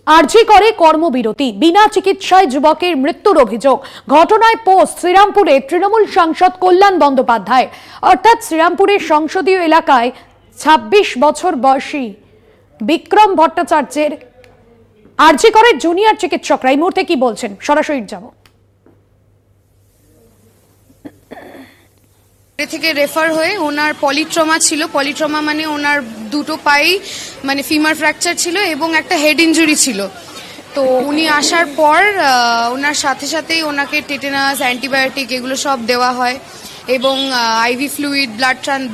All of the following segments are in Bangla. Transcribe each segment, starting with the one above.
আরজি করে কর্মবিরতি, বিনা চিকিৎসায় যুবকের মৃত্যুর অভিযোগ। ঘটনায় পোস্ট শ্রীরামপুরে তৃণমূল সাংসদ কল্যাণ বন্দ্যোপাধ্যায়। অর্থাৎ শ্রীরামপুরের সংসদীয় এলাকায় ২৬ বছর বয়সী বিক্রম ভট্টাচার্যের আরজি করে জুনিয়র চিকিৎসকরা এই মুহূর্তে কি বলছেন সরাসরি যাব। থেকে রেফার হয়ে ওনার পলিট্রমা ছিল, পলিট্রমা মানে ওনার দুটো পায়ে মানে ফিমার ফ্র্যাকচার ছিল এবং একটা হেড ইনজুরি ছিল। তো উনি আসার পর ওনার সাথে সাথেই ওনাকে টেটেনাস, অ্যান্টিবায়োটিক এগুলো সব দেওয়া হয় এবং আইভি ফ্লুইড,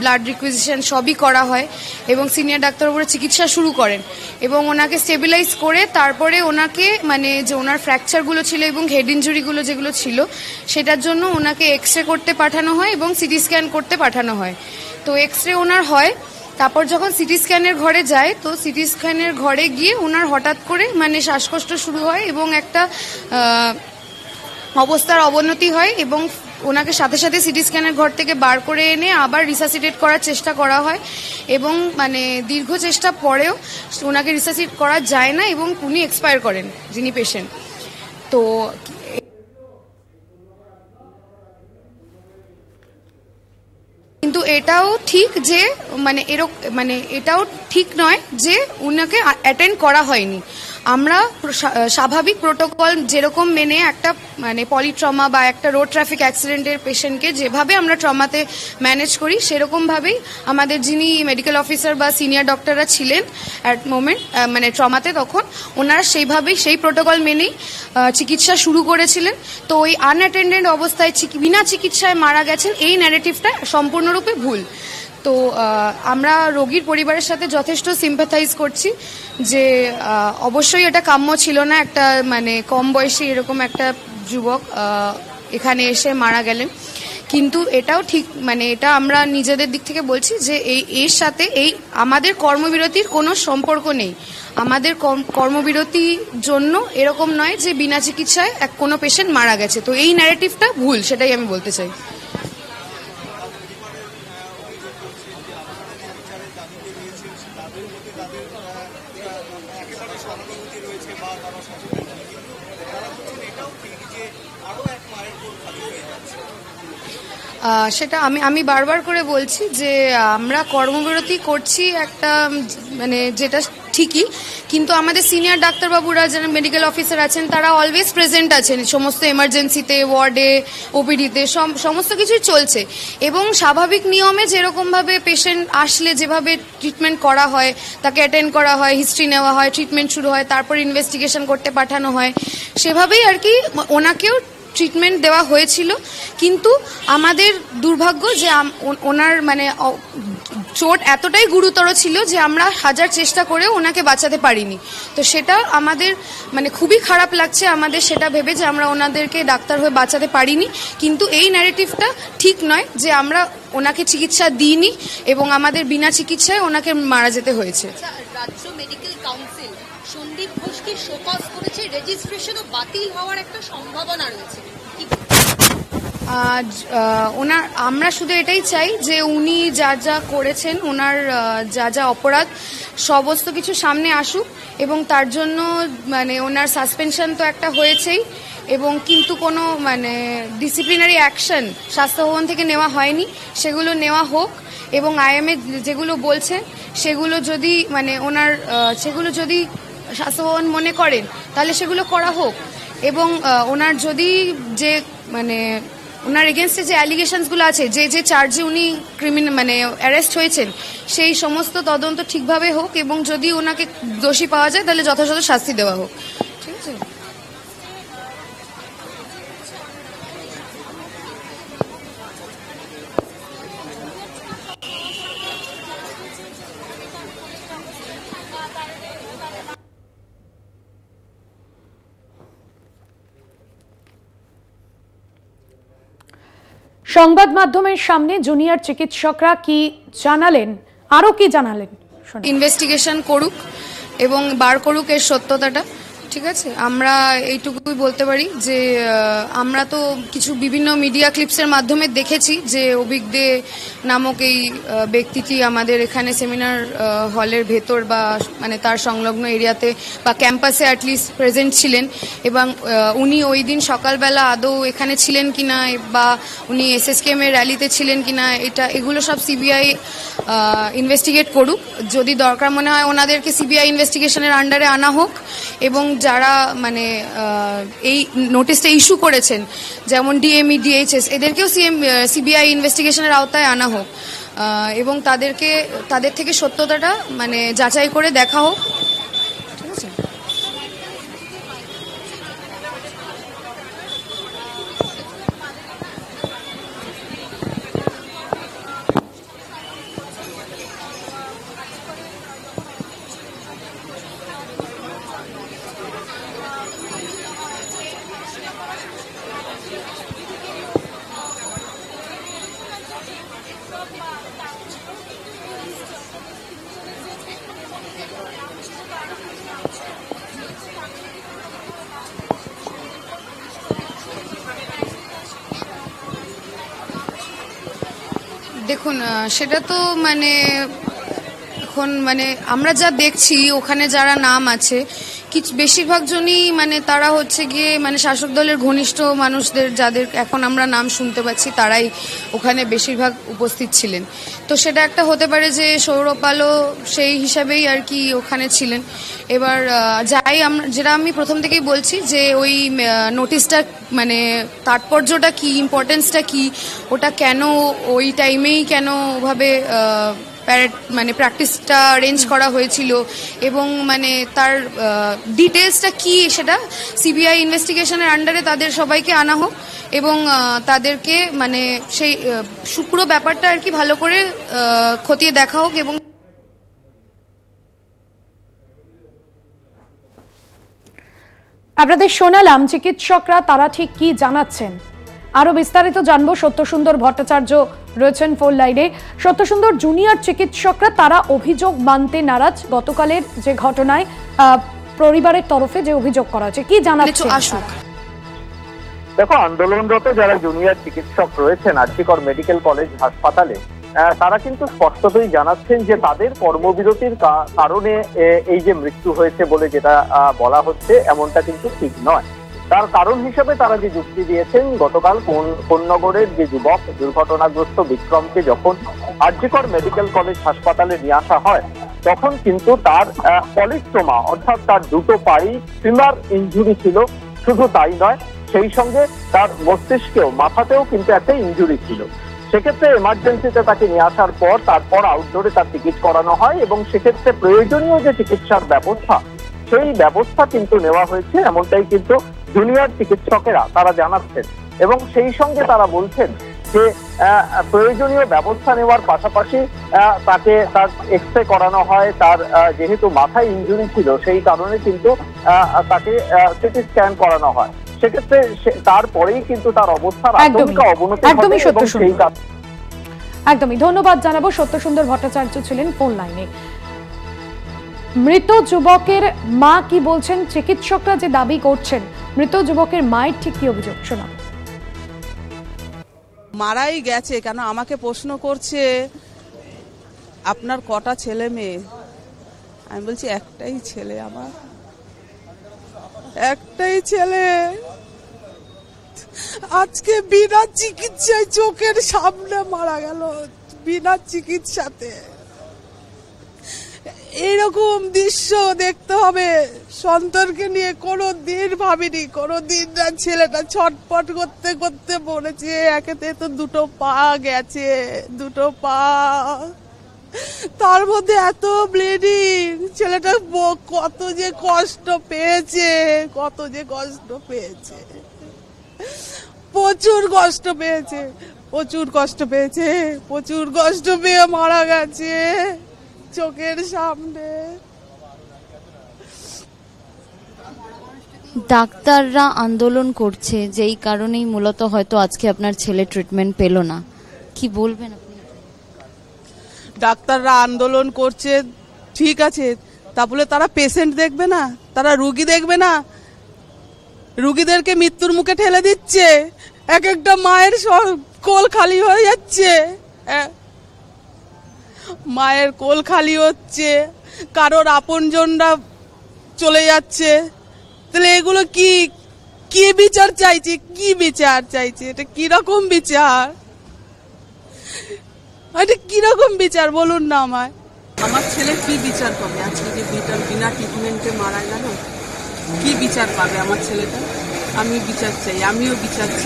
ব্লাড রিকুইজিশন সবই করা হয় এবং সিনিয়র ডাক্তারবাবুরা চিকিৎসা শুরু করেন এবং ওনাকে স্টেবিলাইজ করে তারপরে ওনাকে মানে যে ওনার ফ্র্যাকচারগুলো ছিল এবং হেড ইনজুরিগুলো যেগুলো ছিল সেটার জন্য ওনাকে এক্স রে করতে পাঠানো হয় এবং সিটি স্ক্যান করতে পাঠানো হয়। তো এক্স রে ওনার হয়, তারপর যখন সিটি স্ক্যানের ঘরে যায় তো সিটি স্ক্যানের ঘরে গিয়ে ওনার হঠাৎ করে মানে শ্বাসকষ্ট শুরু হয় এবং একটা অবস্থার অবনতি হয় এবং ওনাকে সাথে সাথে সিটি স্ক্যানের ঘর থেকে বার করে এনে আবার রিসাসিটেট করার চেষ্টা করা হয় এবং মানে দীর্ঘ চেষ্টা পরেও ওনাকে রিসাসিটেট করা যায় না এবং উনি এক্সপায়ার করেন যিনি পেশেন্ট। তো কিন্তু এটাও ঠিক যে এটাও ঠিক নয় যে উনাকে অ্যাটেন্ড করা হয়নি। আমরা স্বাভাবিক প্রোটোকল যেরকম মেনে একটা মানে পলিট্রমা বা একটা রোড ট্রাফিক অ্যাক্সিডেন্টের পেশেন্টকে যেভাবে আমরা ট্রমাতে ম্যানেজ করি সেরকমভাবেই আমাদের যিনি মেডিকেল অফিসার বা সিনিয়র ডক্টররা ছিলেন অ্যাট মোমেন্ট মানে ট্রমাতে, তখন ওনারা সেইভাবেই সেই প্রোটোকল মেনেই চিকিৎসা শুরু করেছিলেন। তো ওই আনঅ্যাটেন্ডেড অবস্থায় বিনা চিকিৎসায় মারা গেছেন এই ন্যারেটিভটা সম্পূর্ণরূপে ভুল। তো আমরা রোগীর পরিবারের সাথে যথেষ্ট সিম্প্যাথাইজ করছি যে অবশ্যই এটা কাম্য ছিল না একটা মানে কম বয়সী এরকম একটা যুবক এখানে এসে মারা গেলেন। কিন্তু এটাও ঠিক মানে এটা আমরা নিজেদের দিক থেকে বলছি যে এর সাথে এই আমাদের কর্মবিরতির কোনো সম্পর্ক নেই। আমাদের কর্মবিরতির জন্য এরকম নয় যে বিনা চিকিৎসায় কোনো পেশেন্ট মারা গেছে। তো এই ন্যারেটিভটা ভুল, সেটাই আমি বলতে চাই। সেটা আমি বারবার করে বলছি যে আমরা কর্মবিরতি করছি একটা মানে যেটা ঠিকই, কিন্তু আমাদের সিনিয়র ডাক্তারবাবুরা যারা মেডিকেল অফিসার আছেন তারা অলওয়েজ প্রেজেন্ট আছেন সমস্ত এমার্জেন্সিতে, ওয়ার্ডে, ওপিডিতে সমস্ত কিছুই চলছে এবং স্বাভাবিক নিয়মে যেরকমভাবে পেশেন্ট আসলে যেভাবে ট্রিটমেন্ট করা হয়, তাকে অ্যাটেন্ড করা হয়, হিস্ট্রি নেওয়া হয়, ট্রিটমেন্ট শুরু হয়, তারপর ইনভেস্টিগেশন করতে পাঠানো হয়, সেভাবেই আর কি ওনাকেও ট্রিটমেন্ট দেওয়া হয়েছিল। কিন্তু আমাদের দুর্ভাগ্য যে ওনার মানে চোট এতটাই গুরুতর ছিল যে আমরা হাজার চেষ্টা করেও ওনাকে বাঁচাতে পারিনি। তো সেটা আমাদের মানে খুবই খারাপ লাগছে আমাদের সেটা ভেবে যে আমরা ওনাদেরকে ডাক্তার হয়ে বাঁচাতে পারিনি। কিন্তু এই ন্যারেটিভটা ঠিক নয় যে আমরা ওনাকে চিকিৎসা দিইনি এবং আমাদের বিনা চিকিৎসায় ওনাকে মারা যেতে হয়েছে। রাজ্য মেডিকেল কাউন্সিল সন্দীপ ঘোষকে শোকজ করেছে, রেজিস্ট্রেশনও বাতিল হওয়ার একটা সম্ভাবনা রয়েছে। আমরা শুধু এটাই চাই যে উনি যা যা করেছেন, ওনার যা যা অপরাধ সমস্ত কিছু সামনে আসুক এবং তার জন্য মানে ওনার সাসপেনশন তো একটা হয়েছেই এবং কিন্তু কোনো মানে ডিসিপ্লিনারি অ্যাকশন স্বাস্থ্য ভবন থেকে নেওয়া হয়নি, সেগুলো নেওয়া হোক এবং আইএমএ যেগুলো বলছে সেগুলো যদি মানে ওনার সেগুলো যদি স্বাস্থ্য ভবন মনে করেন তাহলে সেগুলো করা হোক এবং ওনার যদি যে মানে ওনার এগেনস্টে যে অ্যালিগেশনসগুলো আছে, যে যে চার্জে উনি মানে অ্যারেস্ট হয়েছেন সেই সমস্ত তদন্ত ঠিকভাবে হোক এবং যদি ওনাকে দোষী পাওয়া যায় তাহলে যথাযথ শাস্তি দেওয়া হোক। ঠিক আছে। সংবাদ মাধ্যমের সামনে জুনিয়র চিকিৎসকরা কি জানালেন, আরো কি জানালেন? ইনভেস্টিগেশন করুক এবং বার করুক এর সত্যতাটা। ঠিক আছে, আমরা এইটুকুই বলতে পারি যে আমরা তো কিছু বিভিন্ন মিডিয়া ক্লিপসের মাধ্যমে দেখেছি যে অভিক দে নামক এই ব্যক্তিটি আমাদের এখানে সেমিনার হলের ভেতর বা মানে তার সংলগ্ন এরিয়াতে বা ক্যাম্পাসে অ্যাটলিস্ট প্রেজেন্ট ছিলেন, এবং উনি ওই দিন সকালবেলা আদৌ এখানে ছিলেন কিনা বা উনি এসএসকেএম এর র্যালিতে ছিলেন কিনা এগুলো সব সিবিআই ইনভেস্টিগেট করুক। যদি দরকার মনে হয় ওনাদেরকে সিবিআই ইনভেস্টিগেশনের আন্ডারে আনা হোক, এবং যারা মানে এই নোটিশটা ইস্যু করেছেন যেমন ডিএমই ডিএইচএস এদেরকেও সিবিআই ইনভেস্টিগেশনের আওতায় আনা হোক, এবং তাদের থেকে সত্যতাটা মানে যাচাই করে দেখা হোক। ঠিক আছে, দেখুন সেটা তো মানে এখন মানে আমরা যা দেখছি ওখানে যারা নাম আছে কিছু বেশিরভাগ জনই মানে তারা হচ্ছে গিয়ে মানে শাসক দলের ঘনিষ্ঠ মানুষদের, যাদের এখন আমরা নাম শুনতে পাচ্ছি তারাই ওখানে বেশিরভাগ উপস্থিত ছিলেন। তো সেটা একটা হতে পারে যে সৌরপালও সেই হিসাবেই আর কি ওখানে ছিলেন। এবার যেটা আমি প্রথম থেকেই বলছি যে ওই নোটিশটা মানে তাৎপর্যটা কি, ইম্পর্টেন্সটা কি, ওটা কেন ওই টাইমেই কেন ওভাবে মানে প্র্যাকটিসটা অ্যারেঞ্জ করা হয়েছিল এবং মানে তার ডিটেলসটা কি সেটা সিবিআই ইনভেস্টিগেশনের আন্ডারে তাদের সবাইকে আনা হোক, এবং তাদেরকে মানে সেই পুরো ব্যাপারটা আর কি ভালো করে খতিয়ে দেখা হোক। এবং আপনাদের শোনালাম চিকিৎসকরা তারা ঠিক কি জানাচ্ছেন। আরো বিস্তারিত জানবো, সত্যসুন্দর ভট্টাচার্য রয়েছেন ফোন লাইনে। সত্যসুন্দর, জুনিয়র চিকিৎসকরা তারা অভিযোগ মানতে নারাজ, গতকালের যে ঘটনায় পরিবারের তরফে যে অভিযোগ করা হয়েছে, কি জানাচ্ছেন? দেখো, আন্দোলনরত যারা জুনিয়র চিকিৎসক রয়েছেন আরজিকর মেডিকেল কলেজ হাসপাতালে, তারা কিন্তু স্পষ্টতই জানাচ্ছেন যে তাদের কর্মবিরতির কারণে এই যে মৃত্যু হয়েছে বলে যেটা বলা হচ্ছে এমনটা কিন্তু ঠিক নয়। তার কারণ হিসেবে তারা যে যুক্তি দিয়েছেন, গতকাল কোন্নগরের যে যুবক দুর্ঘটনাগ্রস্ত বিক্রমকে যখন আরজিকর মেডিকেল কলেজ হাসপাতালে নিয়ে আসা হয় তখন কিন্তু তার পলিস্টোমা অর্থাৎ তার দুটো পাই ফিমার ইনজুরি ছিল। শুধু তাই নয়, সেই সঙ্গে তার মস্তিষ্কেও মাথাতেও কিন্তু একটা ইনজুরি ছিল। সেক্ষেত্রে এমার্জেন্সিতে তাকে নিয়ে আসার পর তারপর আউটডোরে তার টিকিট করানো হয় এবং সেক্ষেত্রে প্রয়োজনীয় যে চিকিৎসার ব্যবস্থা সেই ব্যবস্থা কিন্তু নেওয়া হয়েছে, এমনটাই কিন্তু জুনিয়র চিকিৎসকেরা তারা জানাচ্ছেন। এবং সেই সঙ্গে তারা বলছেন যে প্রয়োজনীয় ব্যবস্থা নেওয়ার পাশাপাশি তাকে তার এক্সরে করানো হয়। তার যেহেতু মাথায় ইনজুরি ছিল সেই কারণে কিন্তু তাকে সিটি স্ক্যান করানো হয়। সেক্ষেত্রে তারপরেই কিন্তু তার অবস্থার আতঙ্ক অবনতি ঘটে। একদমই ধন্যবাদ জানাবো। সত্যসুন্দর ভট্টাচার্য ছিলেন ফোন লাইনে। মৃত যুবকের মা কি বলছেন, চিকিৎসকরা যে দাবি করছেন, মৃত যুবকের মায়ের ঠিক কি অভিযোগ শোনা। মারাই গেছে কেন আমাকে প্রশ্ন করছে আপনার কটা ছেলে মেয়ে? আমি বলছি একটাই ছেলে, আমার একটাই ছেলে। আজকে বিনা চিকিৎসায় চোখের সামনে মারা গেল, বিনা চিকিৎসাতে। এইরকম দৃশ্য দেখতে হবে সন্তানকে নিয়ে কোনো দিন ভাবিনি, কোনো দিন না। ছেলেটা ছটপট করতে করতে বলেছে, একেতে তো দুটো পা গেছে, দুটো পা, তার মধ্যে এত ব্লিডিং। ছেলেটা কত যে কষ্ট পেয়েছে, কত যে কষ্ট পেয়েছে, প্রচুর কষ্ট পেয়েছে, প্রচুর কষ্ট পেয়েছে, প্রচুর কষ্ট পেয়ে মারা গেছে চোখের সামনে। ডাক্তাররা আন্দোলন করছে, যেই কারণেই মূলত হয়তো আজকে আপনার ছেলে ট্রিটমেন্ট পেল না, কি বলবেন আপনি? ডাক্তাররা আন্দোলন করছে ঠিক আছে, তা বলে তারা পেশেন্ট দেখবে না, তারা রুগী দেখবে না? রুগীদেরকে মৃত্যুর মুখে ঠেলে দিচ্ছে, এক একটা মায়ের কোল খালি হয়ে যাচ্ছে, মায়ের কোল খালি হচ্ছে, কারোর আপনজনরা চলে যাচ্ছে। তাহলে এগুলো কি কি বিচার চাইছে, কি বিচার চাইছে? এটা কিরকম বিচার, এটা কিরকম বিচার বলুন না আমায়। আমার ছেলে কি বিচার পাবে? আজকে যে বিনা ট্রিটমেন্টে মারা গেল, কি বিচার পাবে আমার ছেলেটা? আমি বিচার চাই, আমিও বিচার চাই।